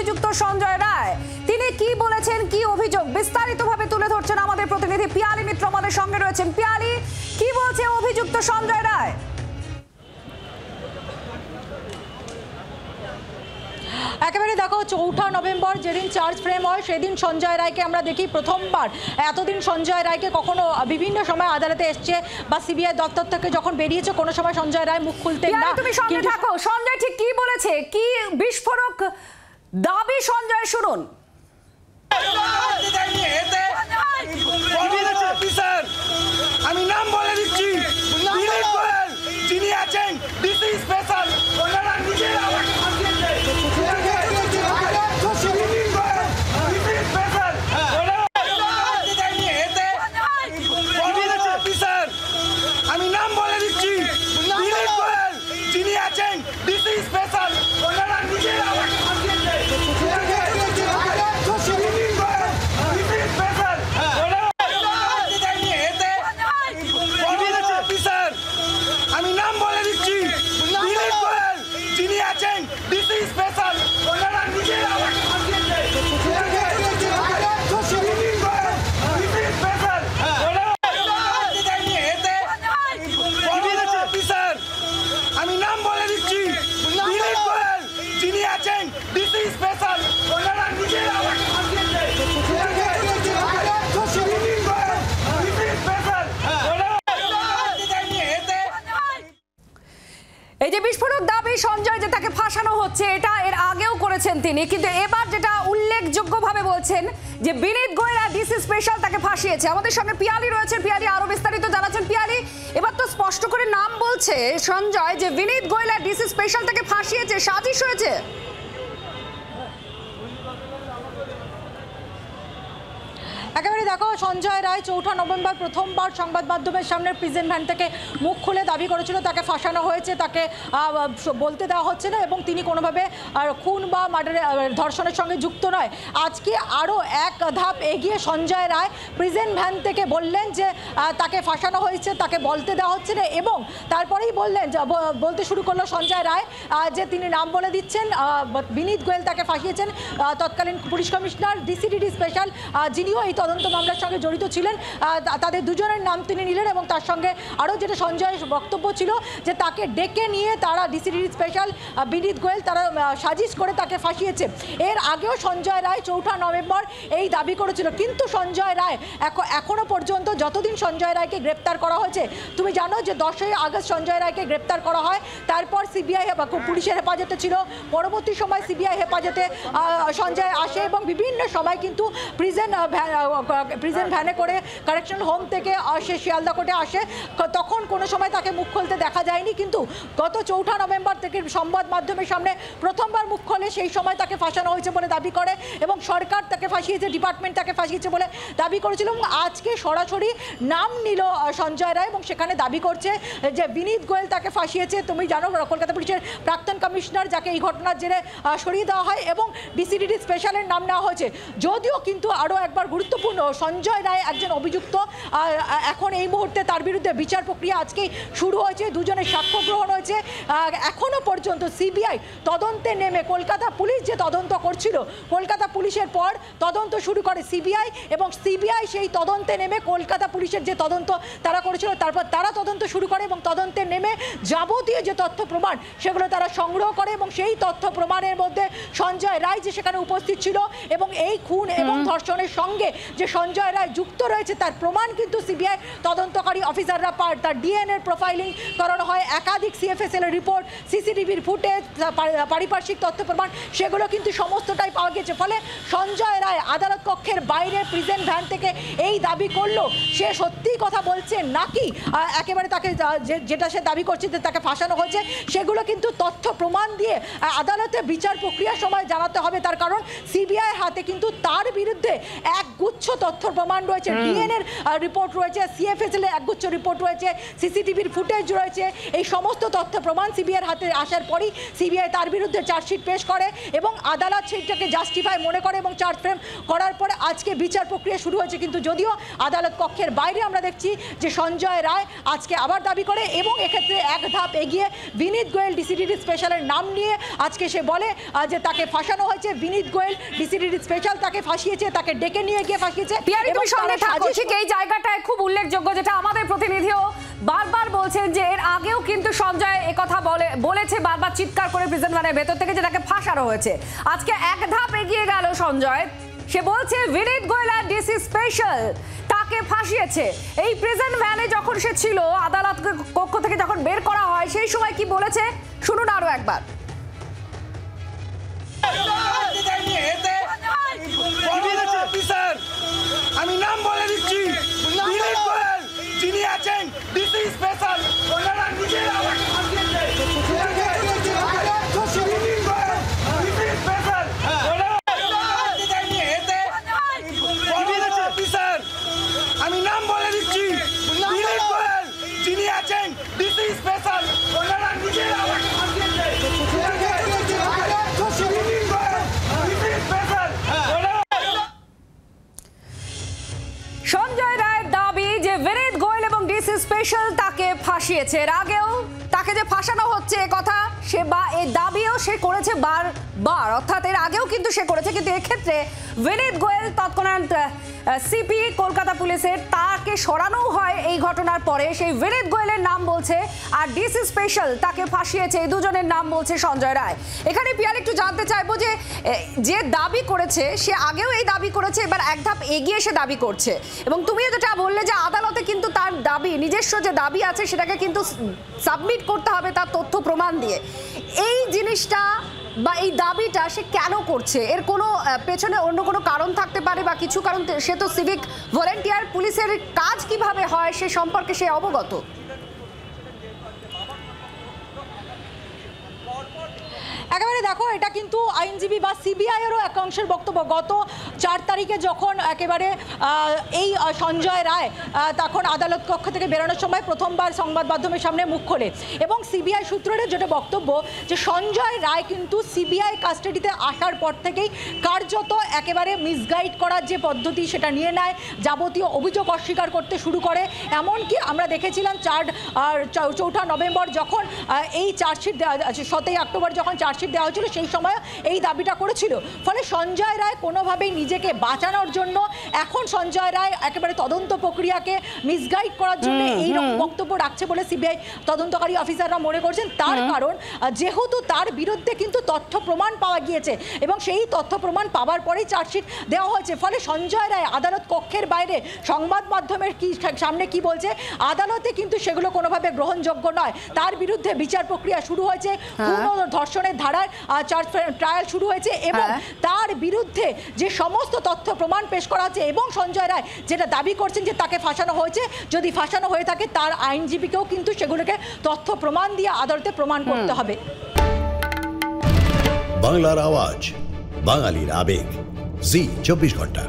অভিযুক্ত সঞ্জয় রায় তিনি কি বলেছেন, কি অভিযোগ বিস্তারিতভাবে তুলে ধরছেন আমাদের প্রতিনিধি পিয়ালি মিত্র আমাদের সঙ্গে রয়েছেন। পিয়ালি, কি বলছে অভিযুক্ত সঞ্জয় রায়? একেবারে দেখো, 4 নভেম্বর যেদিন চার্জ ফ্রেম হয় সেদিন সঞ্জয় রায়কে আমরা দেখি প্রথমবার। এতদিন সঞ্জয় রায়কে কখনো বিভিন্ন সময় আদালতে এসছে বা সিবিআই দপ্তর থেকে যখন বেরিয়েছে কোনো সময় সঞ্জয় রায় মুখ খুলতেন না। তুমি সঙ্গে থাকো, সঞ্জয় ঠিক কি বলেছে, কি বিস্ফোরক দাবি সঞ্জয়, শুনুন। আমি নাম বলে দিচ্ছি, যিনি আছেন ডিসি স্পেশাল, ওনারা নিজেরা আমাকে আমি নাম বলে দিচ্ছি, যিনি আছেন ডিসি স্পেশাল, ওনারা নিজেরা আমাকে আমি নাম বলে দিচ্ছি, যিনি আছেন ডিসি স্পেশাল, ওনারা নিজেরা আমাকে আমি নাম বলে দিচ্ছি, যিনি আছেন ডিসি স্পেশাল, ওনারা নিজেরা আমাকে এই যে বিস্ফোরক দাবি সঞ্জয় যে তাকে ফাঁসানো হচ্ছে, এটা এর আগেও করেছেন তিনি, কিন্তু এবার যেটা উল্লেখযোগ্যভাবে বলছেন যে বিনীত গোয়েল আর ডিসি স্পেশাল তাকে ফাঁসিয়েছে। আমাদের সঙ্গে পিয়ালি রয়েছে, পিয়ালি আরো বিস্তারিত জানাচ্ছেন। পিয়ালি, এবার তো স্পষ্ট করে নাম বলছে সঞ্জয় যে বিনীত গোয়েল আর ডিসি স্পেশাল তাকে ফাঁসিয়েছে, সাজিশ হয়েছে। একেবারে দেখো, সঞ্জয় রায় 4 নভেম্বর প্রথমবার সংবাদ মাধ্যমের সামনে প্রিজেন্ট ভ্যান থেকে মুখ খুলে দাবি করেছিল তাকে ফাঁসানো হয়েছে, তাকে বলতে দেওয়া হচ্ছে না এবং তিনি কোনোভাবে খুন বা মার্ডারে ধর্ষণের সঙ্গে যুক্ত নয়। আজকে আরও এক ধাপ এগিয়ে সঞ্জয় রায় প্রিজেন্ট ভ্যান থেকে বললেন যে তাকে ফাঁসানো হয়েছে, তাকে বলতে দেওয়া হচ্ছে না এবং তারপরেই বলতে শুরু করলো সঞ্জয় রায় যে তিনি নাম বলে দিচ্ছেন বিনীত গোয়েল তাকে ফাঁসিয়েছেন। তৎকালীন পুলিশ কমিশনার ডিসিডিডি স্পেশাল যিনিও এই তদন্ত মামলার সঙ্গে জড়িত ছিলেন, তাদের দুজনের নাম তিনি নিলেন এবং তার সঙ্গে আরও যেটা সঞ্জয়ের বক্তব্য ছিল যে তাকে ডেকে নিয়ে তারা ডিসিডিডি স্পেশাল বিনীত গোয়েল তারা সাজিশ করে তাকে ফাঁসিয়েছে। এর আগেও সঞ্জয় রায় 4 নভেম্বর এই দাবি করেছিল, কিন্তু সঞ্জয় রায় এখনো পর্যন্ত যতদিন সঞ্জয় রায়কে গ্রেপ্তার করা হয়েছে, তুমি জানো যে 10ই আগস্ট সঞ্জয় রায়কে গ্রেপ্তার করা হয়, তারপর সিবিআই পুলিশের হেফাজতে ছিল, পরবর্তী সময় সিবিআই হেফাজতে সঞ্জয় আসে এবং বিভিন্ন সময় কিন্তু প্রিজেন্ট ভ্যানে করে কারেকশনাল হোম থেকে আসে, শিয়ালদা কোর্টে আসে, তখন কোনো সময় তাকে মুখ খুলতে দেখা যায়নি। কিন্তু গত 4 নভেম্বর থেকে সংবাদ মাধ্যমের সামনে প্রথমবার মুখ খোলে, সেই সময় তাকে ফাঁসানো হয়েছে বলে দাবি করে এবং সরকার তাকে ফাঁসিয়েছে, ডিপার্টমেন্ট তাকে ফাঁসিয়েছে বলে দাবি করেছিল এবং আজকে সরাসরি নাম নিল সঞ্জয় রায় এবং সেখানে দাবি করছে যে বিনীত গোয়েল তাকে ফাঁসিয়েছে। তুমি জানো কলকাতা পুলিশের প্রাক্তন কমিশনার যাকে এই ঘটনার জেরে সরিয়ে দেওয়া হয় এবং ডিসিডিডি স্পেশালের নাম নেওয়া হয়েছে। যদিও কিন্তু আরও একবার গুরুত্বপূর্ণ, সঞ্জয় রায় একজন অভিযুক্ত, এখন এই মুহূর্তে তার বিরুদ্ধে বিচার প্রক্রিয়া আজকেই শুরু হয়েছে, দুজনের সাক্ষ্য গ্রহণ হয়েছে। এখনো পর্যন্ত সিবিআই তদন্তে নেমে, কলকাতা পুলিশ যে তদন্ত করছিল, কলকাতা পুলিশের পর তদন্ত শুরু করে সিবিআই এবং সিবিআই সেই তদন্তে নেমে কলকাতা পুলিশের যে তদন্ত তারা করেছিল তারপর তারা তদন্ত শুরু করে এবং তদন্তে নেমে যাবতীয় যে তথ্য প্রমাণ সেগুলো তারা সংগ্রহ করে এবং সেই তথ্য প্রমাণের মধ্যে সঞ্জয় রায় যে সেখানে উপস্থিত ছিল এবং এই খুন এবং ধর্ষণের সঙ্গে যে সঞ্জয় রায় যুক্ত রয়েছে তার প্রমাণ কিন্তু সিবিআই তদন্তকারী অফিসাররা তার ডিএনএ প্রোফাইলিং করানো হয়, একাধিক সিএফএসএল এর রিপোর্ট, সিসিটিভির ফুটেজ, পারিপার্শ্বিক তথ্য প্রমাণ সেগুলো কিন্তু সমস্তটাই পাওয়া গেছে। ফলে সঞ্জয় রায় আদালত কক্ষের বাইরে প্রিজেন্ট ভ্যান থেকে এই দাবি করলো, সে সত্যিই কথা বলছে নাকি একেবারে তাকে যেটা সে দাবি করছে যে তাকে ফাঁসানো হয়েছে সেগুলো কিন্তু তথ্য প্রমাণ দিয়ে আদালতে বিচার প্রক্রিয়ার সময় জানাতে হবে। তার কারণ সিবিআই হাতে কিন্তু তার বিরুদ্ধে এক গুচ্ছ একগুচ্ছ তথ্য প্রমাণ রয়েছে, ডিএনএর রিপোর্ট রয়েছে, সিএফএসএল এর একগুচ্ছ রিপোর্ট রয়েছে, সিসিটিভির ফুটেজ রয়েছে। এই সমস্ত তথ্য প্রমাণ সিবিআইয়ের হাতে আসার পরই সিবিআই তার বিরুদ্ধে চার্জশিট পেশ করে এবং আদালত সেইটাকে জাস্টিফাই মনে করে এবং চার্জ ফ্রেম করার পরে আজকে বিচার প্রক্রিয়া শুরু হয়েছে। কিন্তু যদিও আদালত কক্ষের বাইরে আমরা দেখছি যে সঞ্জয় রায় আজকে আবার দাবি করে এবং এক্ষেত্রে এক ধাপ এগিয়ে বিনীত গোয়েল ডিসিডিডি স্পেশালের নাম নিয়ে আজকে সে বলে যে তাকে ফাঁসানো হয়েছে। বিনীত গোয়েল ডিসিডিডি স্পেশাল তাকে ফাঁসিয়েছে, তাকে ডেকে নিয়ে গিয়ে ফাঁসিয়েছে। তুমি সঙ্গে থাকো, ঠিক এই জায়গাটায় খুব উল্লেখযোগ্য যেটা আমাদের প্রতিনিধিও বারবার বলছেন যে এর আগেও কিন্তু সঞ্জয় একথা বলেছে বারবার চিৎকার করে প্রিজন ভ্যানের ভেতর থেকে যে তাকে ফাঁসানো হয়েছে। আজকে এক ধাপ এগিয়ে গেল সঞ্জয়, সে বলছে বিনীত গোয়েল আর ডিসি স্পেশাল তাকে ফাঁসিয়েছে। এই প্রিজন ভ্যানে যখন সে ছিল আদালত কক্ষ থেকে যখন বের করা হয় সেই সময় কি বলেছে শুনুন আরো একবার। আমি নাম বলে দিচ্ছি, বিনীত গোয়েল যিনি আছেন ডিসি স্পেশাল, ওনারা নিজেরা আমাকে ফাঁসিয়েছে। বিনীত গোয়েল ডিসি স্পেশাল, আমি নাম বলে দিচ্ছি, বিনীত গোয়েল যিনি আছেন ডিসি স্পেশাল, ওনারা নিজেরা আমাকে ফাঁসিয়েছে। সঞ্জয় রায়ের দাবি যে বিনীত গোয়েল এবং ডিসি স্পেশাল তাকে ফাঁসিয়েছে। এর আগেও তাকে যে ফাঁসানো হচ্ছে কথা সে বা এই দাবিও সে করেছে বারবার, অর্থাৎ এর আগেও কিন্তু সে করেছে। কিন্তু এক্ষেত্রে বিনীত গোয়েল তৎক্ষণাৎ সিপি কলকাতা পুলিশের তাকে সরানো হয় এই ঘটনার পরে। সেই বিনীত গোয়েলের নাম বলছে আর ডিসি স্পেশাল তাকে ফাঁসিয়েছে, এই দুজনের নাম বলছে সঞ্জয় রায়। এখানে পিয়াল একটু জানতে চাইবো যে যে দাবি করেছে সে আগেও এই দাবি করেছে, এবার এক ধাপ এগিয়ে সে দাবি করছে এবং তুমিও যেটা বললে যে আদালতে কিন্তু তার দাবি নিজস্ব যে দাবি আছে সেটাকে কিন্তু সাবমিট করতে হবে তার তথ্য প্রমাণ দিয়ে। এই জিনিসটা বা এই দাবিটা সে কেন করছে, এর কোনো পেছনে অন্য কোনো কারণ থাকতে পারে বা কিছু কারণ, সে তো সিভিক ভলেন্টিয়ার, পুলিশের কাজ কিভাবে হয় সে সম্পর্কে সে অবগত। একেবারে দেখো, এটা কিন্তু আইনজীবী বা সিবিআইয়েরও একাংশের বক্তব্য। গত 4 তারিখে যখন একেবারে এই সঞ্জয় রায় তখন আদালত কক্ষ থেকে বেরোনোর সময় প্রথমবার সংবাদ মাধ্যমের সামনে মুখ খোলে এবং সিবিআই সূত্রের যেটা বক্তব্য যে সঞ্জয় রায় কিন্তু সিবিআই কাস্টাডিতে আসার পর থেকেই কার্যত একেবারে মিসগাইড করার যে পদ্ধতি সেটা নিয়ে নেয়, যাবতীয় অভিযোগ অস্বীকার করতে শুরু করে। এমনকি আমরা দেখেছিলাম 4 নভেম্বর যখন এই চার্জশিট দেওয়া, 7 অক্টোবর যখন চার্জশিট দেওয়া হয়েছিল সেই সময় এই দাবিটা করেছিল। ফলে সঞ্জয় রায় কোনোভাবেই নিজেকে বাঁচানোর জন্য এখন সঞ্জয় রায় একেবারে তদন্ত প্রক্রিয়াকে মিসগাইড করার জন্য এইরকম বক্তব্য রাখছে বলে সিবিআই তদন্তকারী অফিসাররা মনে করছেন। তার কারণ যেহেতু তার বিরুদ্ধে কিন্তু তথ্য প্রমাণ পাওয়া গিয়েছে এবং সেই তথ্য প্রমাণ পাওয়ার পরেই চার্জশিট দেওয়া হয়েছে। ফলে সঞ্জয় রায় আদালত কক্ষের বাইরে সংবাদ মাধ্যমের সামনে কি বলছে, আদালতে কিন্তু সেগুলো কোনোভাবে গ্রহণযোগ্য নয়। তার বিরুদ্ধে বিচার প্রক্রিয়া শুরু হয়েছে, কোনো ধর্ষণের ধারায় ট্রায়াল শুরু হয়েছে এবং তার বিরুদ্ধে যে সমস্ত তথ্য প্রমাণ পেশ করা হচ্ছে এবং সঞ্জয় রায় যেটা দাবি করছেন যে তাকে ফাঁসানো হয়েছে, যদি ফাঁসানো হয়ে থাকে তার আইনজীবীকেও কিন্তু সেগুলোকে তথ্য প্রমাণ দিয়ে আদালতে প্রমাণ করতে হবে। বাংলার আওয়াজ, বাঙালির আবেগ, জি 24 ঘন্টা।